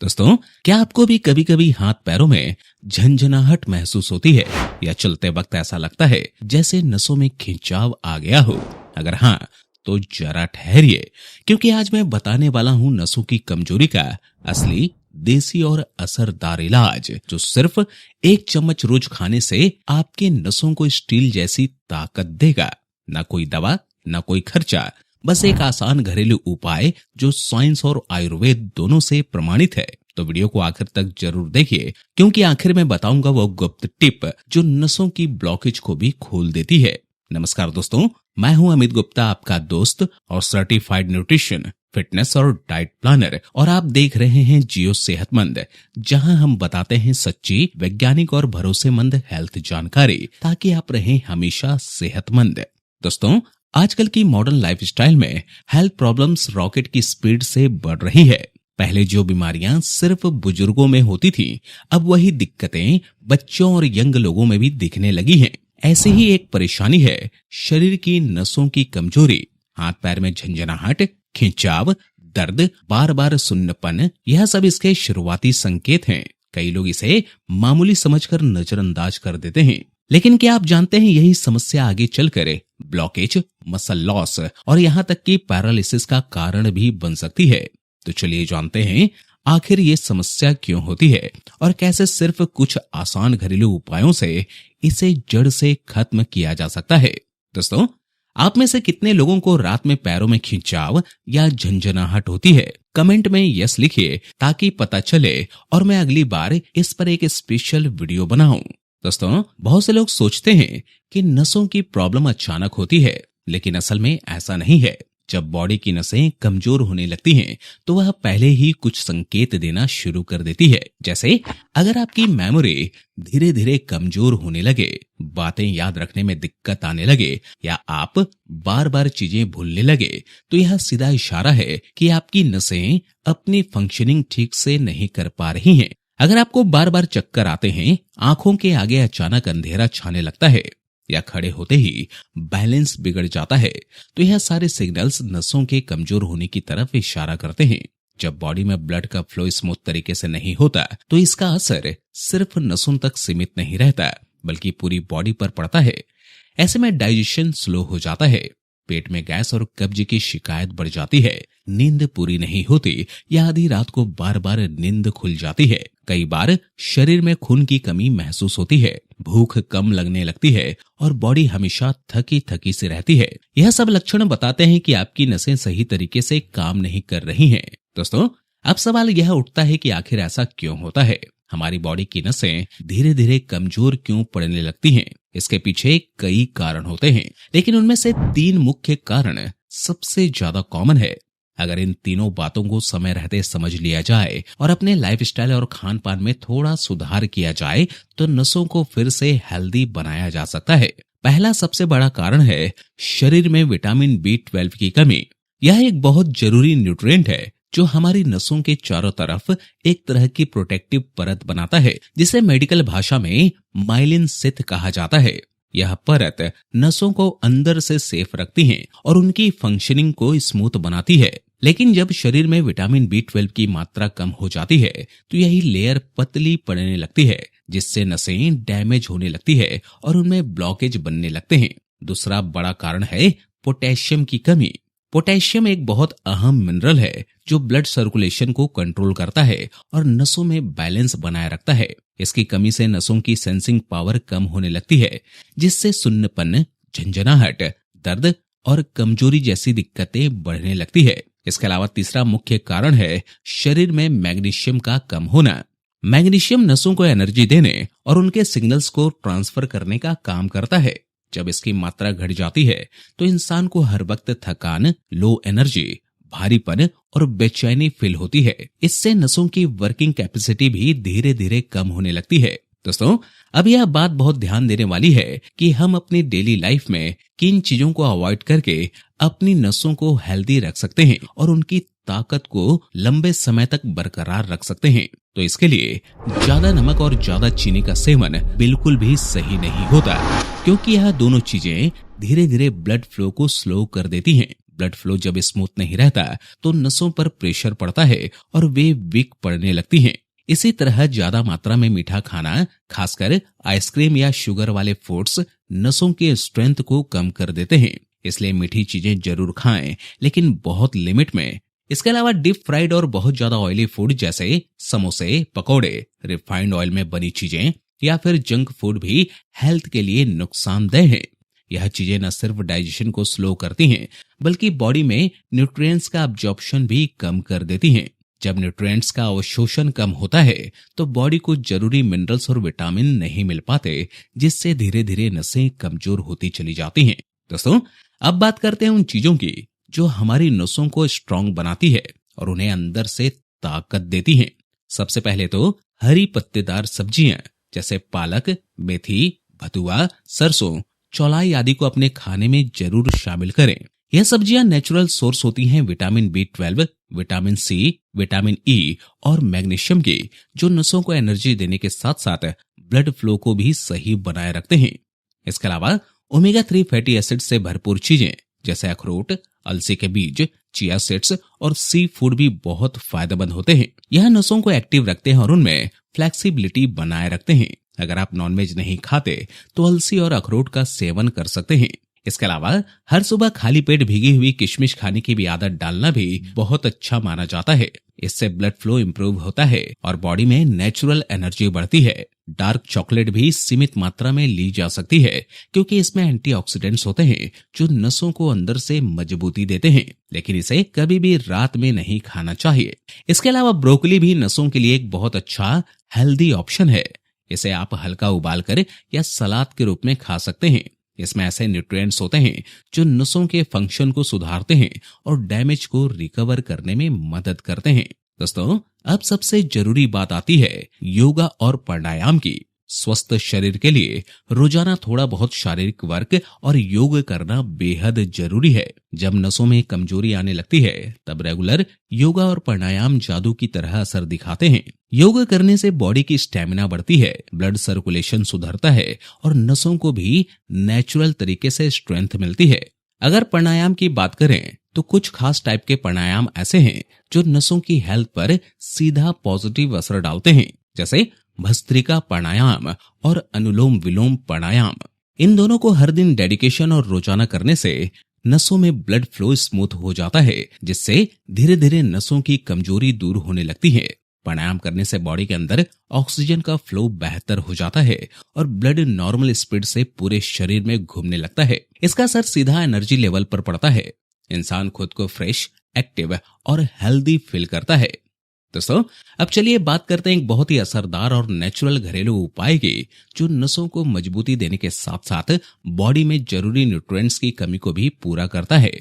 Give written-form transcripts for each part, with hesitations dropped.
दोस्तों, क्या आपको भी कभी कभी हाथ पैरों में झंझनाहट महसूस होती है या चलते वक्त ऐसा लगता है जैसे नसों में खिंचाव आ गया हो? अगर हाँ, तो जरा ठहरिए, क्योंकि आज मैं बताने वाला हूँ नसों की कमजोरी का असली देसी और असरदार इलाज, जो सिर्फ एक चम्मच रोज खाने से आपके नसों को स्टील जैसी ताकत देगा। ना कोई दवा, ना कोई खर्चा, बस एक आसान घरेलू उपाय जो साइंस और आयुर्वेद दोनों से प्रमाणित है। तो वीडियो को आखिर तक जरूर देखिए, क्योंकि आखिर में बताऊंगा वो गुप्त टिप जो नसों की ब्लॉकेज को भी खोल देती है। नमस्कार दोस्तों, मैं हूं अमित गुप्ता, आपका दोस्त और सर्टिफाइड न्यूट्रिशन, फिटनेस और डाइट प्लानर, और आप देख रहे हैं जियो सेहतमंद, जहां हम बताते हैं सच्ची, वैज्ञानिक और भरोसेमंद हेल्थ जानकारी, ताकि आप रहें हमेशा सेहतमंद। दोस्तों, आजकल की मॉडर्न लाइफस्टाइल में हेल्थ प्रॉब्लम्स रॉकेट की स्पीड से बढ़ रही है। पहले जो बीमारियां सिर्फ बुजुर्गों में होती थीं, अब वही दिक्कतें बच्चों और यंग लोगों में भी दिखने लगी हैं। ऐसे ही एक परेशानी है शरीर की नसों की कमजोरी। हाथ पैर में झंझनाहट, खिंचाव, दर्द, बार बार सुन्नपन, यह सब इसके शुरुआती संकेत हैं। कई लोग इसे मामूली समझकर नजरअंदाज कर देते हैं, लेकिन क्या आप जानते हैं यही समस्या आगे चलकर ब्लॉकेज, मसल लॉस और यहाँ तक कि पैरालिसिस का कारण भी बन सकती है। तो चलिए जानते हैं आखिर ये समस्या क्यों होती है और कैसे सिर्फ कुछ आसान घरेलू उपायों से इसे जड़ से खत्म किया जा सकता है। दोस्तों, आप में से कितने लोगों को रात में पैरों में खिंचाव या झंझनाहट होती है? कमेंट में यस लिखिए, ताकि पता चले और मैं अगली बार इस पर एक स्पेशल वीडियो बनाऊं। दोस्तों, बहुत से लोग सोचते हैं कि नसों की प्रॉब्लम अचानक होती है, लेकिन असल में ऐसा नहीं है। जब बॉडी की नसें कमजोर होने लगती हैं, तो वह पहले ही कुछ संकेत देना शुरू कर देती है। जैसे अगर आपकी मेमोरी धीरे धीरे कमजोर होने लगे, बातें याद रखने में दिक्कत आने लगे, या आप बार बार चीजें भूलने लगे, तो यह सीधा इशारा है कि आपकी नसें अपनी फंक्शनिंग ठीक से नहीं कर पा रही हैं। अगर आपको बार बार चक्कर आते हैं, आंखों के आगे अचानक अंधेरा छाने लगता है, या खड़े होते ही बैलेंस बिगड़ जाता है, तो यह सारे सिग्नल्स नसों के कमजोर होने की तरफ इशारा करते हैं। जब बॉडी में ब्लड का फ्लो स्मूथ तरीके से नहीं होता, तो इसका असर सिर्फ नसों तक सीमित नहीं रहता, बल्कि पूरी बॉडी पर पड़ता है। ऐसे में डाइजेशन स्लो हो जाता है, पेट में गैस और कब्ज की शिकायत बढ़ जाती है, नींद पूरी नहीं होती, या आधी रात को बार बार नींद खुल जाती है। कई बार शरीर में खून की कमी महसूस होती है, भूख कम लगने लगती है और बॉडी हमेशा थकी थकी से रहती है। यह सब लक्षण बताते हैं कि आपकी नसें सही तरीके से काम नहीं कर रही हैं। दोस्तों, अब सवाल यह उठता है कि आखिर ऐसा क्यों होता है? हमारी बॉडी की नसें धीरे धीरे कमजोर क्यों पड़ने लगती हैं? इसके पीछे कई कारण होते हैं, लेकिन उनमें से 3 मुख्य कारण सबसे ज्यादा कॉमन है। अगर इन तीनों बातों को समय रहते समझ लिया जाए और अपने लाइफस्टाइल और खान पान में थोड़ा सुधार किया जाए, तो नसों को फिर से हेल्दी बनाया जा सकता है। पहला सबसे बड़ा कारण है शरीर में विटामिन B12 की कमी। यह एक बहुत जरूरी न्यूट्रिएंट है जो हमारी नसों के चारों तरफ एक तरह की प्रोटेक्टिव परत बनाता है, जिसे मेडिकल भाषा में माइलिन सिथ कहा जाता है। यह परत नसों को अंदर से सेफ रखती है और उनकी फंक्शनिंग को स्मूथ बनाती है। लेकिन जब शरीर में विटामिन B12 की मात्रा कम हो जाती है, तो यही लेयर पतली पड़ने लगती है, जिससे नसें डैमेज होने लगती है और उनमें ब्लॉकेज बनने लगते हैं। दूसरा बड़ा कारण है पोटेशियम की कमी। पोटेशियम एक बहुत अहम मिनरल है जो ब्लड सर्कुलेशन को कंट्रोल करता है और नसों में बैलेंस बनाए रखता है। इसकी कमी से नसों की सेंसिंग पावर कम होने लगती है, जिससे सुन्नपन, झंझनाहट, दर्द और कमजोरी जैसी दिक्कतें बढ़ने लगती है। इसके अलावा तीसरा मुख्य कारण है शरीर में मैग्नीशियम का कम होना। मैग्नीशियम नसों को एनर्जी देने और उनके सिग्नल्स को ट्रांसफर करने का काम करता है। जब इसकी मात्रा घट जाती है, तो इंसान को हर वक्त थकान, लो एनर्जी, भारीपन और बेचैनी फील होती है। इससे नसों की वर्किंग कैपेसिटी भी धीरे धीरे कम होने लगती है। दोस्तों, अब यह बात बहुत ध्यान देने वाली है कि हम अपनी डेली लाइफ में किन चीजों को अवॉइड करके अपनी नसों को हेल्दी रख सकते हैं और उनकी ताकत को लंबे समय तक बरकरार रख सकते हैं। तो इसके लिए ज्यादा नमक और ज्यादा चीनी का सेवन बिल्कुल भी सही नहीं होता, क्योंकि यह दोनों चीजें धीरे धीरे ब्लड फ्लो को स्लो कर देती हैं। ब्लड फ्लो जब स्मूथ नहीं रहता तो नसों पर प्रेशर पड़ता है और वे वीक पड़ने लगती हैं। इसी तरह ज्यादा मात्रा में मीठा खाना, खासकर आइसक्रीम या शुगर वाले फूड्स, नसों के स्ट्रेंथ को कम कर देते हैं। इसलिए मीठी चीजें जरूर खाएं, लेकिन बहुत लिमिट में। इसके अलावा डीप फ्राइड और बहुत ज्यादा ऑयली फूड जैसे समोसे, पकौड़े, रिफाइंड ऑयल में बनी चीजें या फिर जंक फूड भी हेल्थ के लिए नुकसानदेह है। यह चीजें न सिर्फ डाइजेशन को स्लो करती हैं, बल्कि बॉडी में न्यूट्रिएंट्स का अब्जॉर्प्शन भी कम कर देती हैं। जब न्यूट्रिएंट्स का अवशोषण कम होता है तो बॉडी को जरूरी मिनरल्स और विटामिन नहीं मिल पाते, जिससे धीरे धीरे नसें कमजोर होती चली जाती हैं। दोस्तों, अब बात करते हैं उन चीजों की जो हमारी नसों को स्ट्रांग बनाती है और उन्हें अंदर से ताकत देती हैं। सबसे पहले तो हरी पत्तेदार सब्जियां जैसे पालक, मेथी, भतुआ, सरसों, चौलाई आदि को अपने खाने में जरूर शामिल करें। यह सब्जियां नेचुरल सोर्स होती हैं vitamin B12, vitamin C, vitamin E और मैग्नीशियम की, जो नसों को एनर्जी देने के साथ साथ ब्लड फ्लो को भी सही बनाए रखते हैं। इसके अलावा ओमेगा 3 फैटी एसिड से भरपूर चीजें जैसे अखरोट, अलसी के बीज, चिया सीड्स और सी फूड भी बहुत फायदेमंद होते हैं। यह नसों को एक्टिव रखते हैं और उनमें फ्लेक्सिबिलिटी बनाए रखते हैं। अगर आप नॉनवेज नहीं खाते तो अलसी और अखरोट का सेवन कर सकते हैं। इसके अलावा हर सुबह खाली पेट भीगी हुई किशमिश खाने की भी आदत डालना भी बहुत अच्छा माना जाता है। इससे ब्लड फ्लो इंप्रूव होता है और बॉडी में नेचुरल एनर्जी बढ़ती है। डार्क चॉकलेट भी सीमित मात्रा में ली जा सकती है, क्योंकि इसमें एंटीऑक्सीडेंट्स होते हैं जो नसों को अंदर से मजबूती देते हैं, लेकिन इसे कभी भी रात में नहीं खाना चाहिए। इसके अलावा ब्रोकली भी नसों के लिए एक बहुत अच्छा हेल्दी ऑप्शन है। इसे आप हल्का उबालकर या सलाद के रूप में खा सकते हैं। इसमें ऐसे न्यूट्रिएंट्स होते हैं जो नसों के फंक्शन को सुधारते हैं और डैमेज को रिकवर करने में मदद करते हैं। दोस्तों, अब सबसे जरूरी बात आती है योगा और प्राणायाम की। स्वस्थ शरीर के लिए रोजाना थोड़ा बहुत शारीरिक वर्क और योग करना बेहद जरूरी है। जब नसों में कमजोरी आने लगती है तब रेगुलर योगा और प्राणायाम जादू की तरह असर दिखाते हैं। योग करने से बॉडी की स्टेमिना बढ़ती है, ब्लड सर्कुलेशन सुधरता है और नसों को भी नेचुरल तरीके से स्ट्रेंथ मिलती है। अगर प्राणायाम की बात करें तो कुछ खास टाइप के प्राणायाम ऐसे हैं जो नसों की हेल्थ पर सीधा पॉजिटिव असर डालते हैं, जैसे भस्त्रिका प्राणायाम और अनुलोम विलोम प्राणायाम। इन दोनों को हर दिन डेडिकेशन और रोजाना करने से नसों में ब्लड फ्लो स्मूथ हो जाता है, जिससे धीरे धीरे नसों की कमजोरी दूर होने लगती है। प्राणायाम करने से बॉडी के अंदर ऑक्सीजन का फ्लो बेहतर हो जाता है और ब्लड नॉर्मल स्पीड से पूरे शरीर में घूमने लगता है। इसका असर सीधा एनर्जी लेवल पर पड़ता है। इंसान खुद को फ्रेश, एक्टिव और हेल्दी फील करता है। दोस्तों, अब चलिए बात करते हैं एक बहुत ही असरदार और नेचुरल घरेलू उपाय की, जो नसों को मजबूती देने के साथ साथ बॉडी में जरूरी न्यूट्रिएंट्स की कमी को भी पूरा करता है।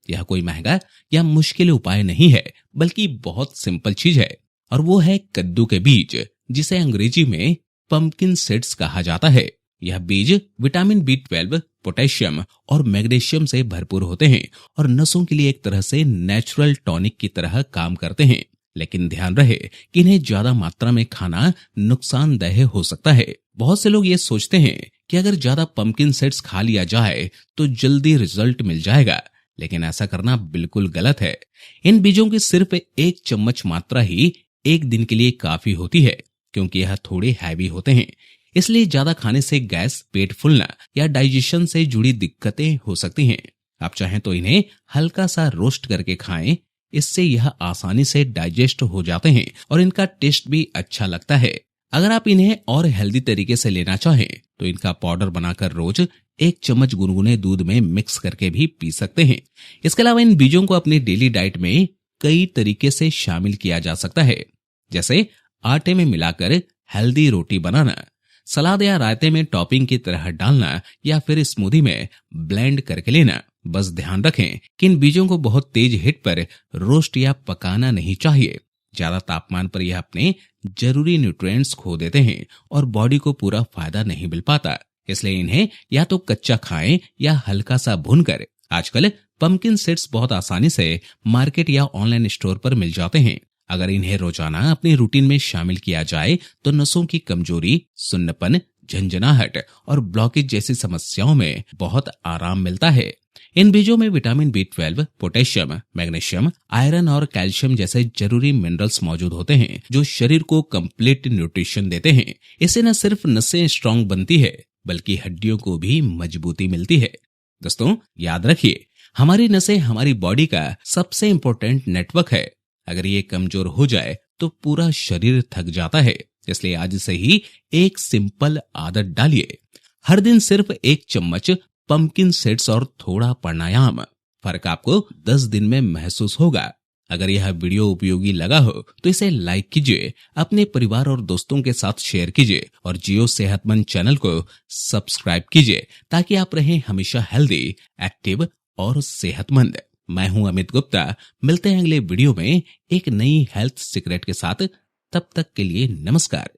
यह कोई महंगा या मुश्किल उपाय नहीं है, बल्कि बहुत सिंपल चीज है, और वो है कद्दू के बीज, जिसे अंग्रेजी में पंपकिन सीड्स कहा जाता है। यह बीज विटामिन B12, पोटेशियम और मैग्नीशियम से भरपूर होते हैं और नसों के लिए एक तरह से नेचुरल टॉनिक की तरह काम करते हैं। लेकिन ध्यान रहे कि इन्हें ज्यादा मात्रा में खाना नुकसानदेह हो सकता है। बहुत से लोग ये सोचते हैं कि अगर ज्यादा पंपकिन सीड्स खा लिया जाए तो जल्दी रिजल्ट मिल जाएगा, लेकिन ऐसा करना बिल्कुल गलत है। इन बीजों की सिर्फ 1 चम्मच मात्रा ही एक दिन के लिए काफी होती है, क्योंकि यह थोड़े हैवी होते हैं। इसलिए ज्यादा खाने से गैस, पेट फूलना या डाइजेशन से जुड़ी दिक्कतें हो सकती हैं। आप चाहें तो इन्हें हल्का सा रोस्ट करके खाएं, इससे यह आसानी से डाइजेस्ट हो जाते हैं और इनका टेस्ट भी अच्छा लगता है। अगर आप इन्हें और हेल्दी तरीके से लेना चाहें तो इनका पाउडर बनाकर रोज 1 चम्मच गुनगुने दूध में मिक्स करके भी पी सकते हैं। इसके अलावा इन बीजों को अपनी डेली डाइट में कई तरीके से शामिल किया जा सकता है, जैसे आटे में मिलाकर हेल्दी रोटी बनाना, सलाद या रायते में टॉपिंग की तरह डालना, या फिर स्मूदी में ब्लेंड करके लेना। बस ध्यान रखें कि इन बीजों को बहुत तेज हीट पर रोस्ट या पकाना नहीं चाहिए। ज्यादा तापमान पर यह अपने जरूरी न्यूट्रिएंट्स खो देते हैं और बॉडी को पूरा फायदा नहीं मिल पाता। इसलिए इन्हें या तो कच्चा खाएं या हल्का सा भूनकर। आजकल पंपकिन सीड्स बहुत आसानी से मार्केट या ऑनलाइन स्टोर पर मिल जाते हैं। अगर इन्हें रोजाना अपनी रूटीन में शामिल किया जाए तो नसों की कमजोरी, सुन्नपन, झंझनाहट और ब्लॉकेज जैसी समस्याओं में बहुत आराम मिलता है। इन बीजों में vitamin B12, potassium, magnesium, iron और कैल्शियम जैसे जरूरी मिनरल्स मौजूद होते हैं जो शरीर को कंप्लीट न्यूट्रिशन देते हैं। इससे न सिर्फ नसें स्ट्रांग बनती है बल्कि हड्डियों को भी मजबूती मिलती है। दोस्तों याद रखिए, हमारी नसें हमारी बॉडी का सबसे इंपॉर्टेंट नेटवर्क है। अगर ये कमजोर हो जाए तो पूरा शरीर थक जाता है। इसलिए आज से ही एक सिंपल आदत डालिए, हर दिन सिर्फ 1 चम्मच पंपकिन सीड्स और थोड़ा प्राणायाम। फर्क आपको 10 दिन में महसूस होगा। अगर यह वीडियो उपयोगी लगा हो तो इसे लाइक कीजिए, अपने परिवार और दोस्तों के साथ शेयर कीजिए और जियो सेहतमंद चैनल को सब्सक्राइब कीजिए ताकि आप रहें हमेशा हेल्दी, एक्टिव और सेहतमंद। मैं हूं अमित गुप्ता। मिलते हैं अगले वीडियो में एक नई हेल्थ सीक्रेट के साथ। तब तक के लिए नमस्कार।